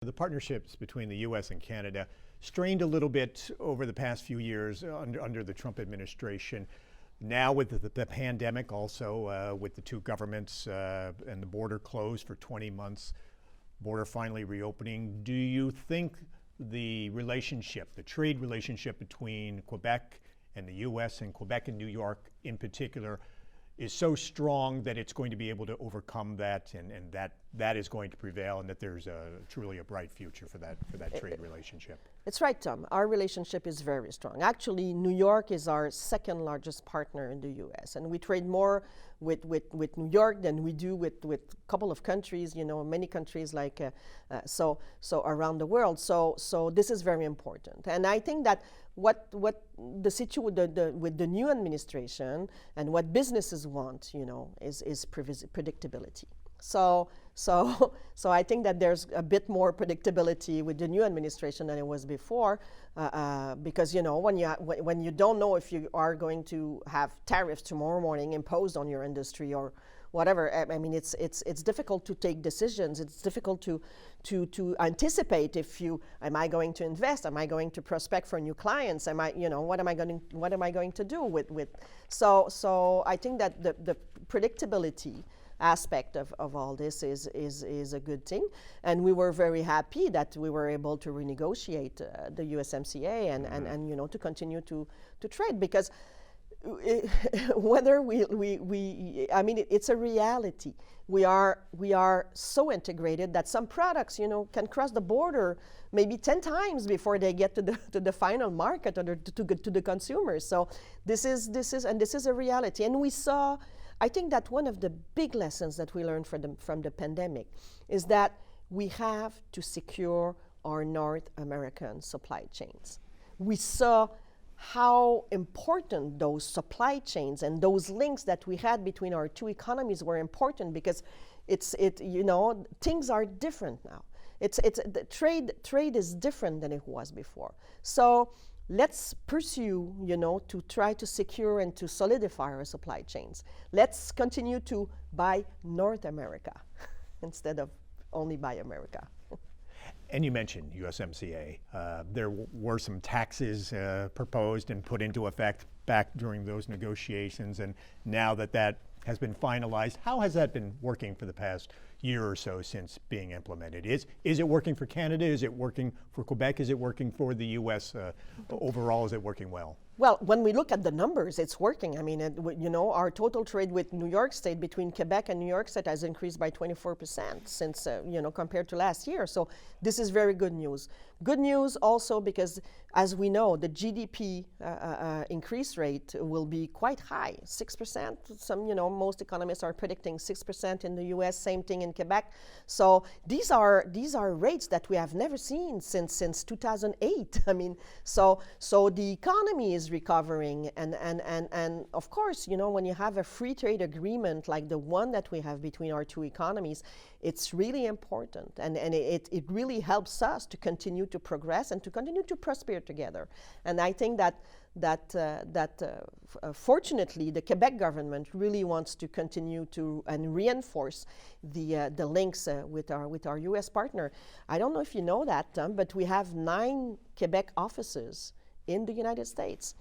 The partnerships between the U.S. and Canada strained a little bit over the past few years under the Trump administration. Now with the pandemic, also with the two governments and the border closed for 20 months, border finally reopening, do you think the relationship, the trade relationship between Quebec and the U.S. and Quebec and New York in particular is so strong that it's going to be able to overcome that, and that is going to prevail, and that there's truly a bright future for that trade relationship? It's right, Tom. Our relationship is very strong. Actually, New York is our second largest partner in the U.S., and we trade more with New York than we do with a couple of countries, many countries like so around the world. So this is very important, and I think that what the situation with the new administration and what businesses want, is predictability. So I think that there's a bit more predictability with the new administration than it was before, because when you don't know if you are going to have tariffs tomorrow morning imposed on your industry or whatever, I mean, it's difficult to take decisions. It's difficult to anticipate am I going to invest? Am I going to prospect for new clients? What am I going to do with? So I think that the predictability aspect of all this is a good thing, and we were very happy that we were able to renegotiate the USMCA and to continue to trade, because whether it's a reality. We are so integrated that some products can cross the border maybe 10 times before they get to the final market or to the consumers. So this is a reality, and we saw. I think that one of the big lessons that we learned from the pandemic is that we have to secure our North American supply chains. We saw how important those supply chains and those links that we had between our two economies were important, because things are different now. The trade is different than it was before. So let's pursue, to try to secure and to solidify our supply chains. Let's continue to buy North America instead of only buy America. And you mentioned USMCA. There were some taxes proposed and put into effect back during those negotiations, and now that has been finalized, how has that been working for the past year or so since being implemented? Is it working for Canada? Is it working for Quebec? Is it working for the U.S. Overall? Is it working well? Well, when we look at the numbers, it's working. I mean, our total trade with New York State, between Quebec and New York State, has increased by 24% since, compared to last year. So this is very good news. Good news also because, as we know, the GDP increase rate will be quite high, 6%. Most economists are predicting 6% in the U.S., same thing in Quebec. So these are rates that we have never seen since 2008. I mean, so the economy is recovering, and of course, when you have a free trade agreement like the one that we have between our two economies, it's really important, and it really helps us to continue to progress and to continue to prosper together. And I think that fortunately the Quebec government really wants to continue to and reinforce the links with our U.S. partner. I don't know if you know that, but we have 9 Quebec offices in the United States.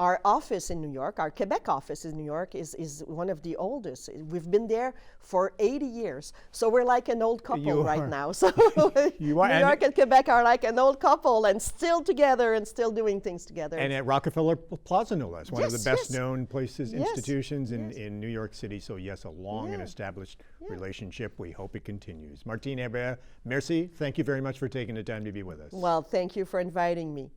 Our office in New York, our Quebec office in New York, is one of the oldest. We've been there for 80 years. So we're like an old couple right now. So New York and Quebec are like an old couple, and still together and still doing things together. And at Rockefeller Plaza, no less, one of the best known places, institutions in New York City. So yes, a long and established relationship. We hope it continues. Martine, Hebert, merci. Thank you very much for taking the time to be with us. Well, thank you for inviting me.